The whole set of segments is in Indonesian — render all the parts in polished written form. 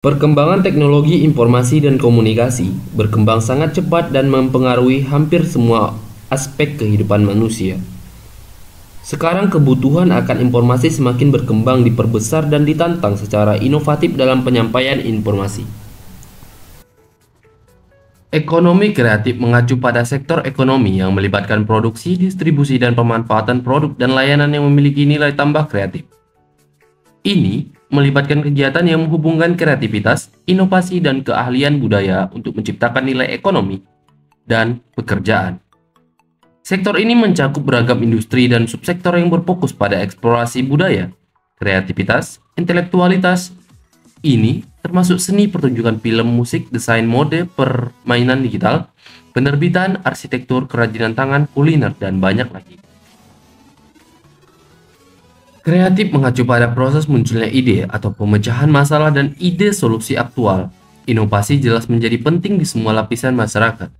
Perkembangan teknologi informasi dan komunikasi berkembang sangat cepat dan mempengaruhi hampir semua aspek kehidupan manusia. Sekarang kebutuhan akan informasi semakin berkembang, diperbesar dan ditantang secara inovatif dalam penyampaian informasi. Ekonomi kreatif mengacu pada sektor ekonomi yang melibatkan produksi, distribusi, dan pemanfaatan produk dan layanan yang memiliki nilai tambah kreatif. Ini melibatkan kegiatan yang menghubungkan kreativitas, inovasi, dan keahlian budaya untuk menciptakan nilai ekonomi dan pekerjaan. Sektor ini mencakup beragam industri dan subsektor yang berfokus pada eksplorasi budaya, kreativitas, intelektualitas. Ini termasuk seni pertunjukan film, musik, desain mode, permainan digital, penerbitan, arsitektur, kerajinan tangan, kuliner, dan banyak lagi. Kreatif mengacu pada proses munculnya ide atau pemecahan masalah dan ide solusi aktual. Inovasi jelas menjadi penting di semua lapisan masyarakat.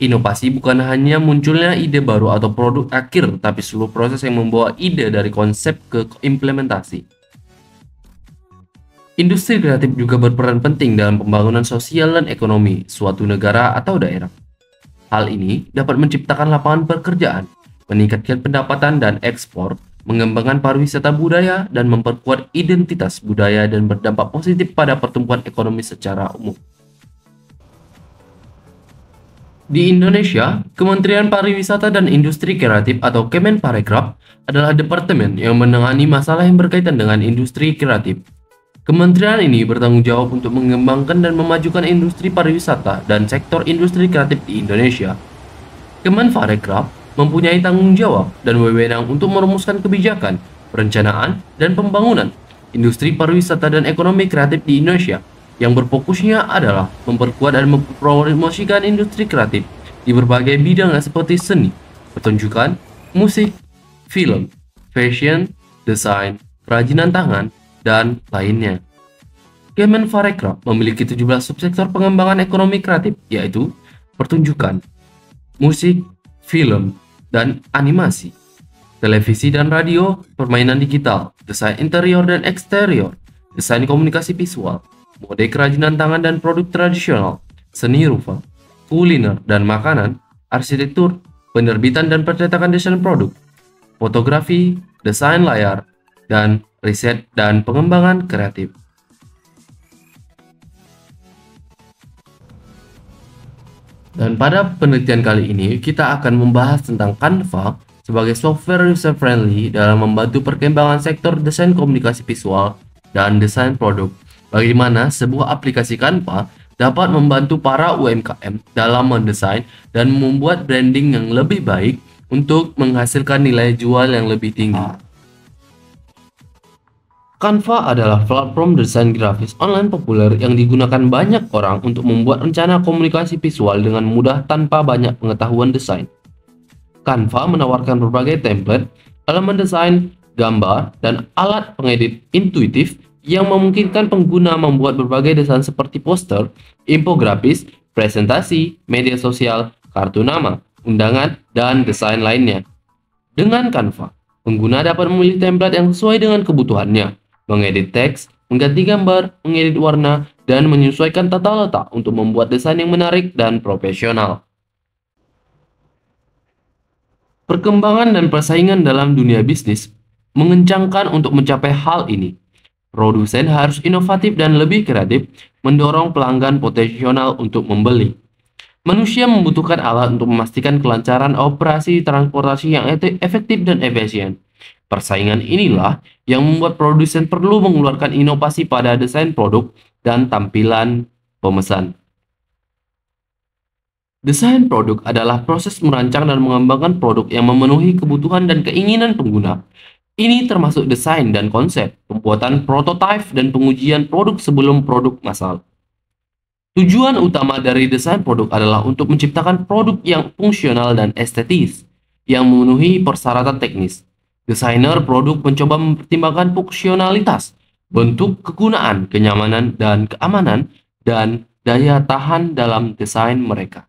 Inovasi bukan hanya munculnya ide baru atau produk akhir, tapi seluruh proses yang membawa ide dari konsep ke implementasi. Industri kreatif juga berperan penting dalam pembangunan sosial dan ekonomi suatu negara atau daerah. Hal ini dapat menciptakan lapangan pekerjaan, meningkatkan pendapatan dan ekspor, mengembangkan pariwisata budaya, dan memperkuat identitas budaya dan berdampak positif pada pertumbuhan ekonomi secara umum. Di Indonesia, Kementerian Pariwisata dan Industri Kreatif atau Kemenparekraf adalah departemen yang menangani masalah yang berkaitan dengan industri kreatif. Kementerian ini bertanggung jawab untuk mengembangkan dan memajukan industri pariwisata dan sektor industri kreatif di Indonesia. Kemenparekraf mempunyai tanggung jawab dan wewenang untuk merumuskan kebijakan, perencanaan, dan pembangunan industri pariwisata dan ekonomi kreatif di Indonesia, yang berfokusnya adalah memperkuat dan mempromosikan industri kreatif di berbagai bidang seperti seni, pertunjukan, musik, film, fashion, desain, kerajinan tangan, dan lainnya. Kemenparekraf memiliki 17 subsektor pengembangan ekonomi kreatif, yaitu pertunjukan, musik, film, dan animasi, televisi dan radio, permainan digital, desain interior dan eksterior, desain komunikasi visual, mode kerajinan tangan dan produk tradisional, seni rupa, kuliner dan makanan, arsitektur, penerbitan dan percetakan desain produk, fotografi, desain layar, dan riset dan pengembangan kreatif. Dan pada penelitian kali ini, kita akan membahas tentang Canva sebagai software user-friendly dalam membantu perkembangan sektor desain komunikasi visual dan desain produk. Bagaimana sebuah aplikasi Canva dapat membantu para UMKM dalam mendesain dan membuat branding yang lebih baik untuk menghasilkan nilai jual yang lebih tinggi. Canva adalah platform desain grafis online populer yang digunakan banyak orang untuk membuat rencana komunikasi visual dengan mudah tanpa banyak pengetahuan desain. Canva menawarkan berbagai template, elemen desain, gambar, dan alat pengedit intuitif yang memungkinkan pengguna membuat berbagai desain seperti poster, infografis, presentasi, media sosial, kartu nama, undangan, dan desain lainnya. Dengan Canva, pengguna dapat memilih template yang sesuai dengan kebutuhannya, mengedit teks, mengganti gambar, mengedit warna, dan menyesuaikan tata letak untuk membuat desain yang menarik dan profesional. Perkembangan dan persaingan dalam dunia bisnis mengencangkan untuk mencapai hal ini. Produsen harus inovatif dan lebih kreatif, mendorong pelanggan potensial untuk membeli. Manusia membutuhkan alat untuk memastikan kelancaran operasi transportasi yang efektif dan efisien. Persaingan inilah yang membuat produsen perlu mengeluarkan inovasi pada desain produk dan tampilan pemesan. Desain produk adalah proses merancang dan mengembangkan produk yang memenuhi kebutuhan dan keinginan pengguna. Ini termasuk desain dan konsep, pembuatan prototipe, dan pengujian produk sebelum produk massal. Tujuan utama dari desain produk adalah untuk menciptakan produk yang fungsional dan estetis, yang memenuhi persyaratan teknis. Desainer produk mencoba mempertimbangkan fungsionalitas, bentuk kegunaan, kenyamanan, dan keamanan, dan daya tahan dalam desain mereka.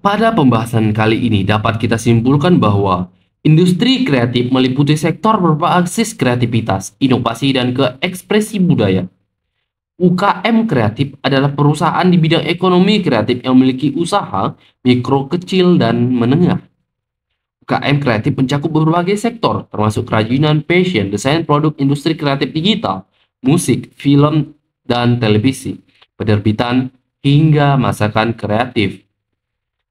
Pada pembahasan kali ini dapat kita simpulkan bahwa Industri kreatif meliputi sektor berbasis kreativitas, inovasi, dan keekspresi budaya. UKM kreatif adalah perusahaan di bidang ekonomi kreatif yang memiliki usaha mikro, kecil, dan menengah. UKM kreatif mencakup berbagai sektor, termasuk kerajinan, fashion, desain produk, industri kreatif digital, musik, film, dan televisi, penerbitan, hingga masakan kreatif.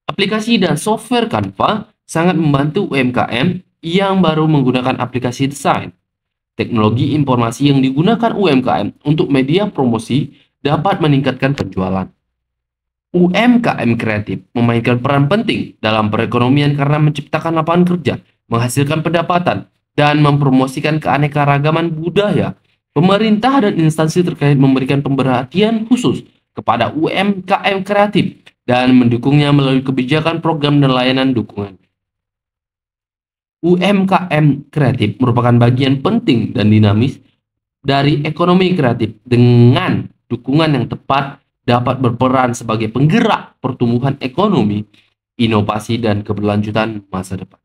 Aplikasi dan software Canva sangat membantu UMKM yang baru menggunakan aplikasi desain. Teknologi informasi yang digunakan UMKM untuk media promosi dapat meningkatkan penjualan. UMKM kreatif memainkan peran penting dalam perekonomian karena menciptakan lapangan kerja, menghasilkan pendapatan, dan mempromosikan keanekaragaman budaya. Pemerintah dan instansi terkait memberikan perhatian khusus kepada UMKM kreatif dan mendukungnya melalui kebijakan, program, dan layanan dukungan. UMKM kreatif merupakan bagian penting dan dinamis dari ekonomi kreatif. Dengan dukungan yang tepat dapat berperan sebagai penggerak pertumbuhan ekonomi, inovasi, dan keberlanjutan masa depan.